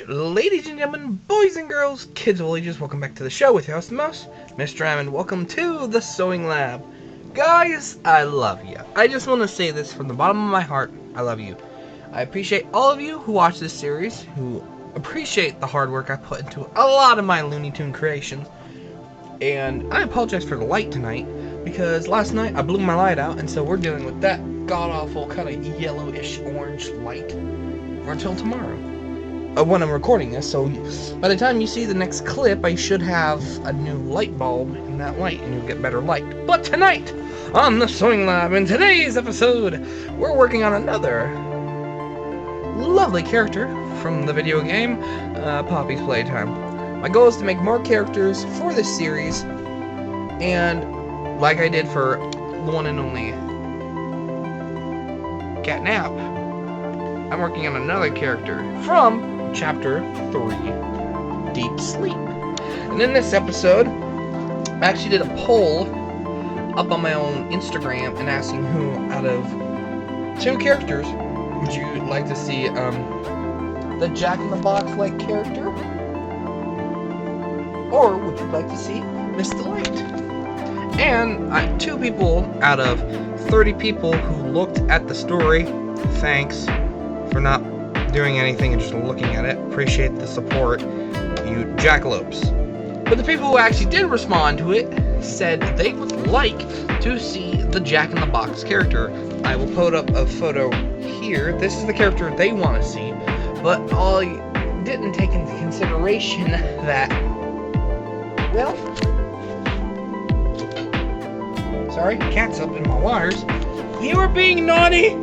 Ladies and gentlemen, boys and girls, kids of all ages, welcome back to the show with your host, the most, Mr. Am, welcome to the Sewing Lab. Guys, I love you. I just want to say this from the bottom of my heart, I love you. I appreciate all of you who watch this series, who appreciate the hard work I put into a lot of my Looney Tune creations. And I apologize for the light tonight, because last night I blew my light out, and so we're dealing with that god-awful kind of yellowish orange light for until tomorrow. When I'm recording this, so by the time you see the next clip, I should have a new light bulb in that light, and you'll get better light. But tonight, on the Sewing Lab, in today's episode, we're working on another lovely character from the video game, Poppy's Playtime. My goal is to make more characters for this series, and like I did for the one and only Catnap, I'm working on another character from Chapter 3, Deep Sleep. And in this episode, I actually did a poll up on my own Instagram and asking who out of 2 characters would you like to see the Jack-in-the-Box-like character, or would you like to see Miss Delight? And 2 people out of 30 people who looked at the story, thanks for not doing anything and just looking at it. Appreciate the support, you jackalopes. But the people who actually did respond to it said they would like to see the Jack-in-the-Box character. I will put up a photo here. This is the character they want to see, but I didn't take into consideration that, well, sorry, cat's up in my wires. You are being naughty!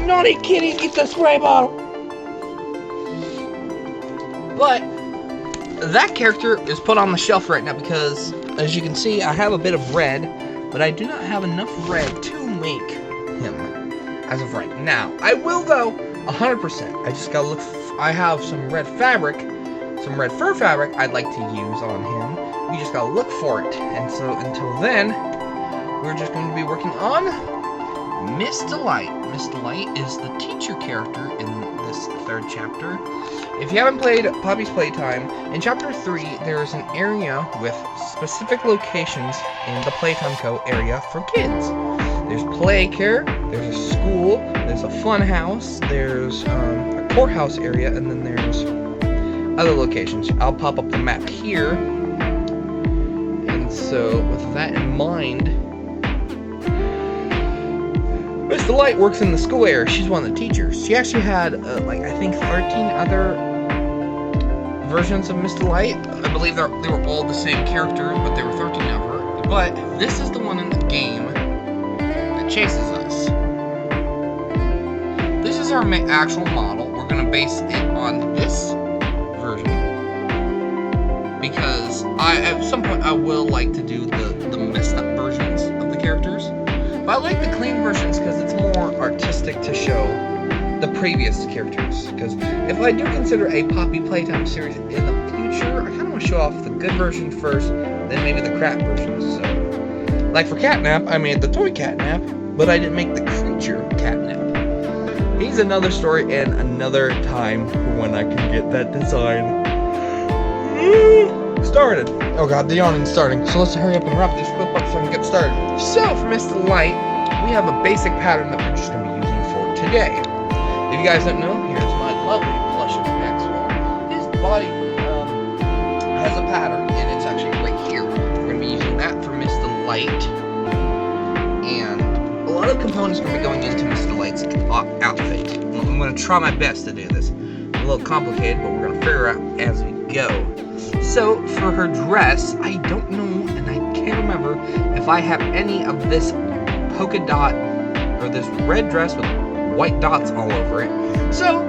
Naughty kitty, eat the spray bottle! But that character is put on the shelf right now because, as you can see, I have a bit of red, but I do not have enough red to make him as of right now. I will, though, 100%. I just gotta look. I have some red fabric, some red fur fabric I'd like to use on him. We just gotta look for it. And so until then, we're just going to be working on Miss Delight. Miss Delight is the teacher character in this 3rd chapter. If you haven't played Poppy's Playtime, in Chapter 3, there is an area with specific locations in the Playtime Co. area for kids. There's play care, there's a school, there's a fun house, there's a courthouse area, and then there's other locations. I'll pop up the map here. And so, with that in mind, Miss Delight works in the school area. She's one of the teachers. She actually had, I think 13 other versions of Miss Delight. I believe they were all the same character, but there were 13 of her. But this is the one in the game that chases us. This is our actual model. We're going to base it on this version, because at some point I will like to do the messed up versions of the characters. But I like the clean versions because it's more artistic to show the previous characters. Because if I do consider a Poppy Playtime series in the future, I kind of want to show off the good version first, then maybe the crap versions. So, like for Catnap, I made the toy Catnap, but I didn't make the creature Catnap. He's another story and another time when I can get that design started. Oh god, the yawning's starting. So let's hurry up and wrap this clip up so I can get started. So for Miss Delight, we have a basic pattern that we're just going to be using for today. If you guys don't know, here's my lovely plush of Maxwell. His body has a pattern, and it's actually right here. We're going to be using that for Miss Delight. And a lot of components are going to be going into Miss Delight's outfit. I'm going to try my best to do this. It's a little complicated, but we're going to figure it out as we go. So, for her dress, I don't know, and I can't remember if I have any of this polka dot, or this red dress with white dots all over it. So,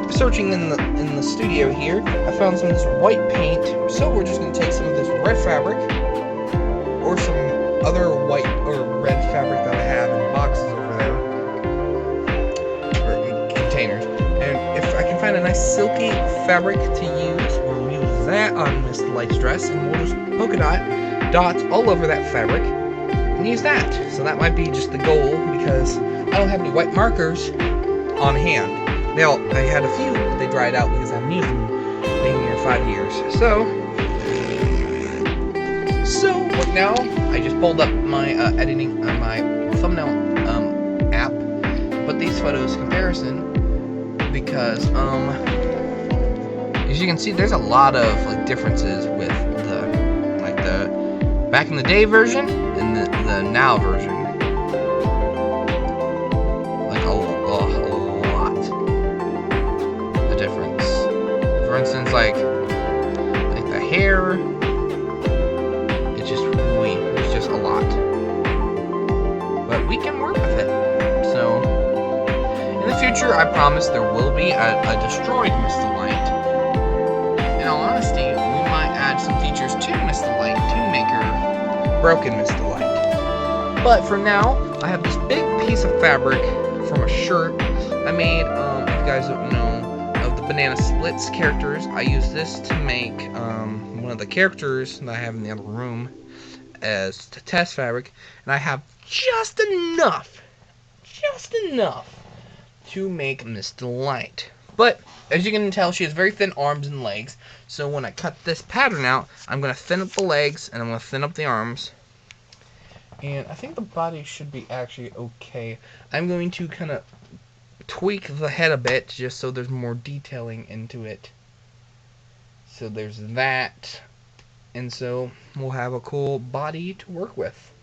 searching in the studio here, I found some of this white paint, so we're just going to take some of this red fabric, or some other white or red fabric that I have in boxes over there, or in containers, and if I can find a nice silky fabric to use, we'll use that on Miss Delight's dress, and we'll just polka dots all over that fabric. use that. So that might be just the goal, because I don't have any white markers on hand. I had a few, but they dried out because I haven't used them being here 5 years. So right now, I just pulled up my editing on my thumbnail app, put these photos comparison, because as you can see, there's a lot of like differences with the back in the day version and the now version. Like a lot. The difference. For instance, like the hair, it's just a lot. But we can work with it. So in the future, I promise there will be a destroyed Mr. Light. In all honesty, we might add some features to Mr. Light to make her broken Mr. Light. But for now, I have this big piece of fabric from a shirt I made. If you guys don't know of the Banana Splits characters, I use this to make one of the characters that I have in the other room as the test fabric, and I have just enough to make Mr. Light. But as you can tell, she has very thin arms and legs, so when I cut this pattern out, I'm going to thin up the legs and I'm going to thin up the arms, and I think the body should be actually okay. I'm going to kind of tweak the head a bit just so there's more detailing into it. So there's that, and so we'll have a cool body to work with.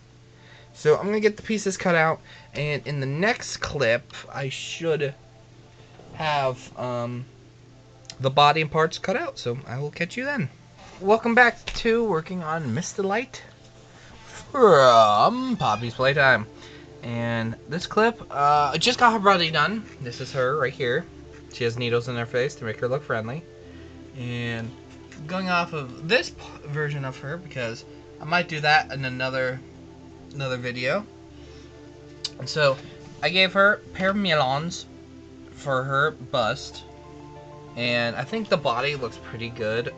So I'm going to get the pieces cut out, and in the next clip I should have the body and parts cut out, so I will catch you then. Welcome back to working on Mr. Light from Poppy's Playtime. And this clip, I just got her body done. This is her right here. She has needles in her face to make her look friendly. And going off of this version of her, because I might do that in another video. And so I gave her a pair of melons for her bust, and I think the body looks pretty good,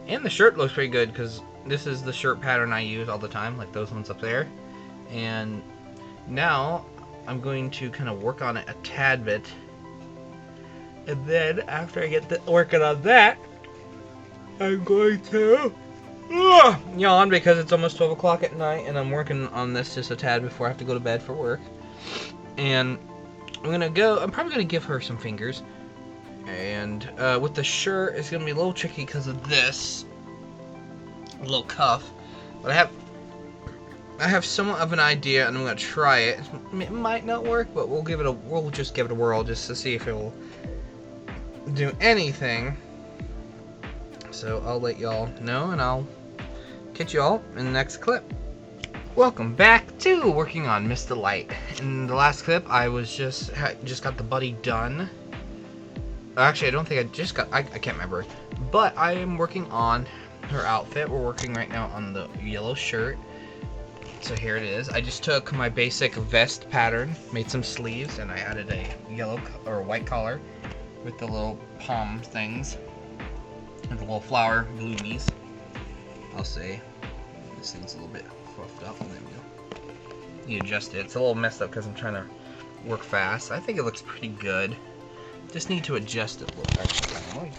and the shirt looks pretty good, because this is the shirt pattern I use all the time, like those ones up there. And now I'm going to kind of work on it a tad bit, and then after I get working on that, I'm going to yawn, because it's almost 12 o'clock at night and I'm working on this just a tad before I have to go to bed for work. And I'm probably gonna give her some fingers, and with the shirt it's gonna be a little tricky because of this little cuff, but I have somewhat of an idea, and I'm gonna try it. It might not work, but we'll just give it a whirl just to see if it will do anything. So I'll let y'all know, and I'll catch y'all in the next clip. Welcome back to working on Mr. Light. In the last clip, I was just got the body done. Actually, I don't think I can't remember. But I am working on her outfit. We're working right now on the yellow shirt. So here it is. I just took my basic vest pattern, made some sleeves, and I added a yellow or white collar with the little palm things and the little flower bloomies. I'll say this thing's a little bit fluffed up. There we go. You adjust it. It's a little messed up because I'm trying to work fast. I think it looks pretty good. Just need to adjust it a little. Actually,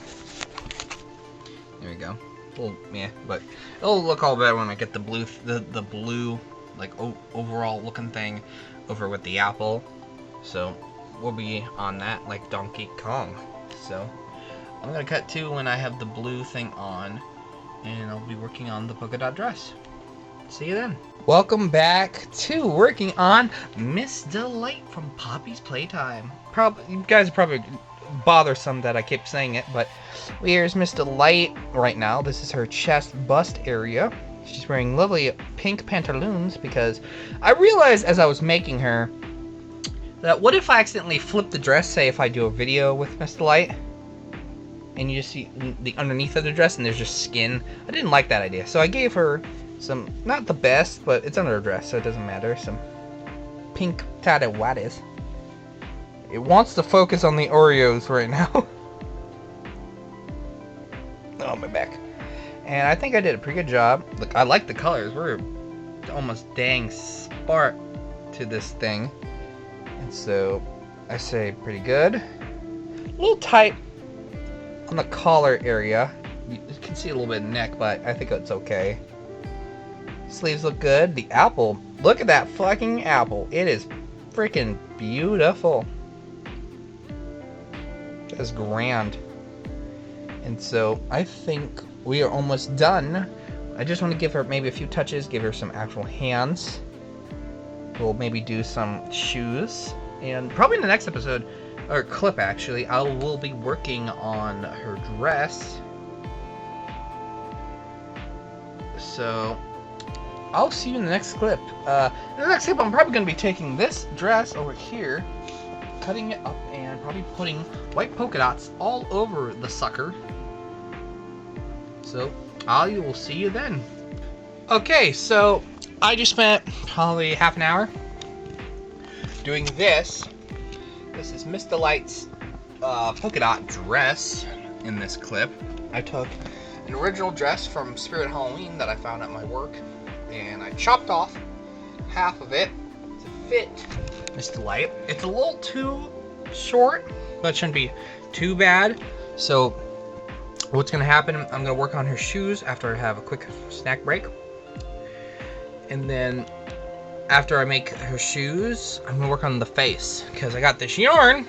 there we go. Well, yeah, but it'll look all better when I get the blue, the blue, like overall looking thing over with the apple. So we'll be on that like Donkey Kong. So I'm gonna cut to when I have the blue thing on, and I'll be working on the polka dot dress. See you then. Welcome back to working on Mr. Light from Poppy's Playtime. You guys are probably bothersome that I keep saying it, but here's Mr. Light right now. This is her chest bust area. She's wearing lovely pink pantaloons, because I realized as I was making her that what if I accidentally flip the dress, say if I do a video with Mr. Light, and you just see the underneath of the dress and there's just skin. I didn't like that idea, so I gave her some, not the best, but it's under her dress, so it doesn't matter, some pink tatted waddies. It wants to focus on the Oreos right now. Oh, my back. And I think I did a pretty good job. Look, I like the colors. almost dang spark to this thing. And so I say pretty good. A little tight on the collar area. You can see a little bit of neck, but I think it's okay. Sleeves look good. The apple, look at that fucking apple. It is freaking beautiful. That's grand. And so I think we are almost done. I just want to give her maybe a few touches, give her some actual hands. We'll maybe do some shoes. And probably in the next episode, or clip actually, I will be working on her dress. So I'll see you in the next clip. In the next clip, I'm probably going to be taking this dress over here, cutting it up, and probably putting white polka dots all over the sucker. So I will see you then. Okay, so I just spent probably half an hour doing this. This is Miss Delight's polka dot dress in this clip. I took an original dress from Spirit Halloween that I found at my work, and I chopped off half of it to fit Miss Delight. It's a little too short, but it shouldn't be too bad. So what's gonna happen, I'm gonna work on her shoes after I have a quick snack break. And then after I make her shoes, I'm gonna work on the face, because I got this yarn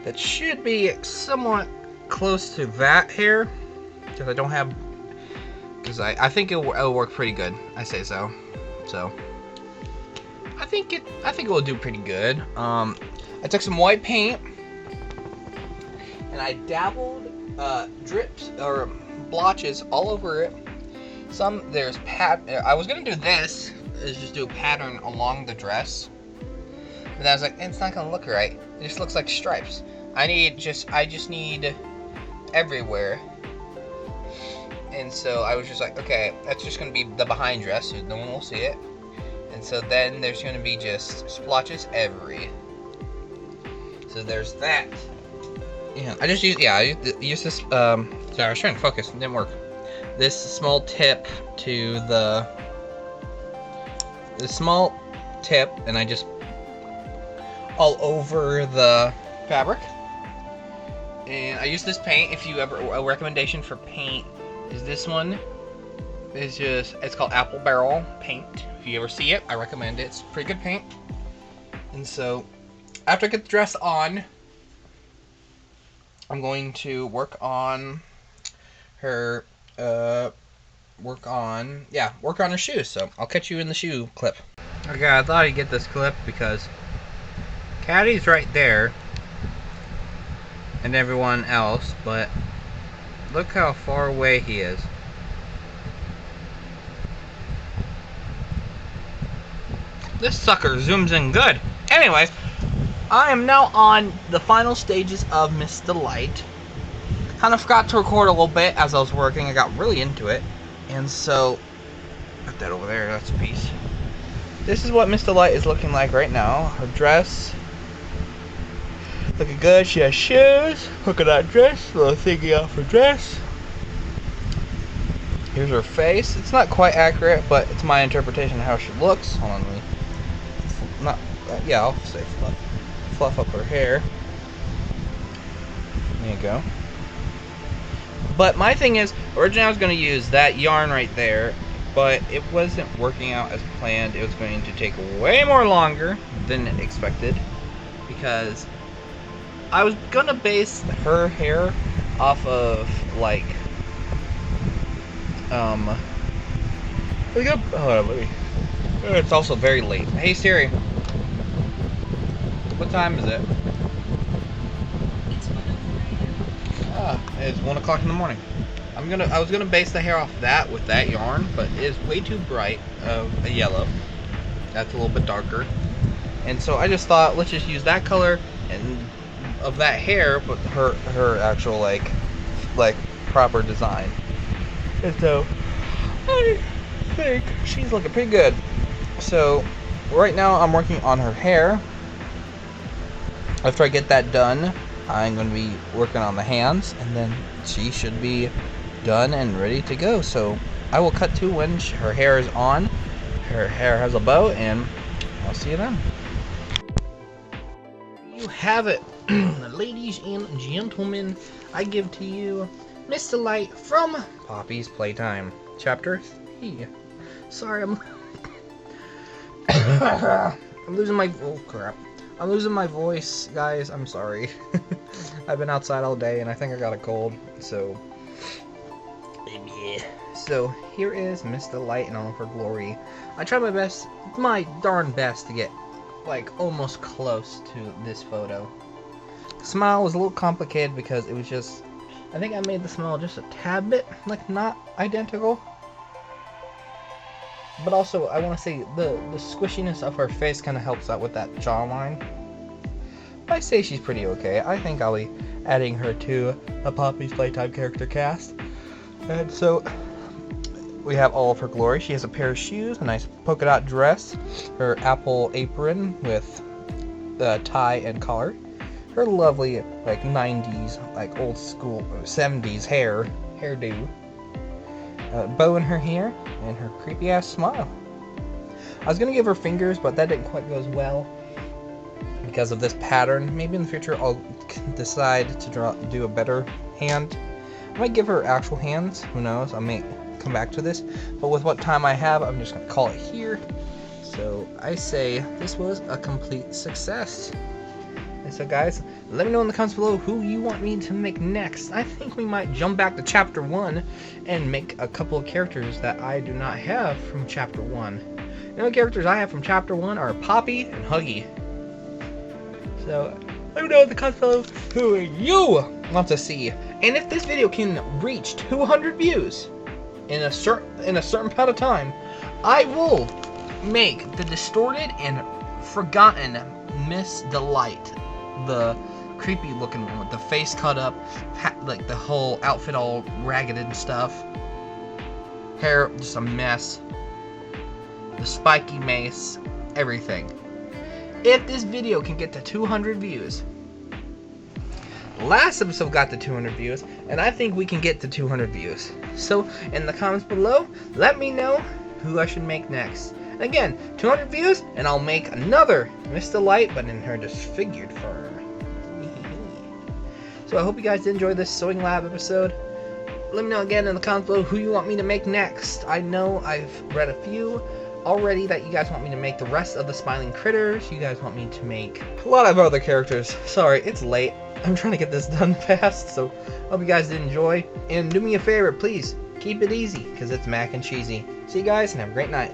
that should be somewhat close to that hair, because I don't have, because I think it'll work pretty good. I say so. So I think it will do pretty good. I took some white paint and I dabbled drips or blotches all over it. There's I was gonna do this, is just do a pattern along the dress, but I was like, it's not gonna look right. It just looks like stripes. I just need everywhere. And so I was just like, okay, that's just gonna be the behind dress, so no one will see it. And so then there's gonna be just splotches so there's that. Yeah, I just I used this, sorry, I was trying to focus, it didn't work. This small tip and I just all over the fabric. And I use this paint. If you ever, a recommendation for paint is this one. It's called Apple Barrel paint. If you ever see it, I recommend it. It's pretty good paint. And so after I get the dress on, I'm going to work on her work on her shoes. So I'll catch you in the shoe clip. Okay, I thought I'd get this clip because Caty's right there and everyone else, but look how far away he is. This sucker zooms in good. Anyways, I am now on the final stages of Miss Delight. Kind of forgot to record a little bit as I was working. I got really into it. And so, put that over there, that's a piece. This is what Miss Delight is looking like right now. Her dress, looking good. She has shoes, polka dot dress, little thingy off her dress. Here's her face. It's not quite accurate, but it's my interpretation of how she looks. Hold on, I'll say fluff up her hair. There you go. But my thing is, originally I was going to use that yarn right there, but it wasn't working out as planned. It was going to take way more longer than expected, because I was going to base her hair off of, like, it's also very late. Hey Siri, what time is it? It's 1 o'clock in the morning. I was gonna base the hair off that with that yarn, but it is way too bright of a yellow. That's a little bit darker, and so I just thought, let's just use that color and of that hair, but her actual like proper design. And so I think she's looking pretty good. So right now I'm working on her hair. After I get that done, I'm going to be working on the hands, and then she should be done and ready to go. So I will cut to when her hair is on, Her hair has a bow, and I'll see you then. You have it, ladies and gentlemen. I give to you Mr. Light from Poppy's Playtime, Chapter 3. Sorry, I'm losing my I'm losing my voice, guys. I'm sorry. I've been outside all day, and I think I got a cold. So here is Mr. Light in all of her glory. I tried my darn best to get like almost close to this photo. The smile was a little complicated because it was just, I think I made the smile just a tad bit like not identical. But also I want to say the squishiness of her face kind of helps out with that jawline. I say she's pretty okay. I think I'll be adding her to a Poppy's Playtime character cast. And so we have all of her glory. She has a pair of shoes, a nice polka dot dress, her apple apron with tie and collar, her lovely like 90s, like old school 70s hairdo, bow in her hair, and her creepy ass smile. I was gonna give her fingers, but that didn't quite go as well because of this pattern. Maybe in the future I'll decide to do a better hand. I might give her actual hands, who knows, I may come back to this, but with what time I have, I'm just gonna call it here. So I say this was a complete success. And so guys, let me know in the comments below who you want me to make next. I think we might jump back to chapter 1 and make a couple of characters that I do not have from chapter 1. The only characters I have from chapter 1 are Poppy and Huggy. So let me know in the comments below who you want to see. And if this video can reach 200 views in a certain amount of time, I will make the distorted and forgotten Miss Delight, the creepy looking one with the face cut up, like the whole outfit all ragged and stuff, hair just a mess, the spiky mace, everything. If this video can get to 200 views, last episode got to 200 views, and I think we can get to 200 views. So in the comments below, let me know who I should make next. And again, 200 views, and I'll make another Mr. Light, but in her disfigured form. So I hope you guys did enjoy this Sewing Lab episode. Let me know again in the comments below who you want me to make next. I know I've read a few already that you guys want me to make the rest of the smiling critters. You guys want me to make a lot of other characters. Sorry, it's late. I'm trying to get this done fast, so hope you guys did enjoy. And do me a favor, please keep it easy, because it's mac and cheesy. See you guys, and have a great night.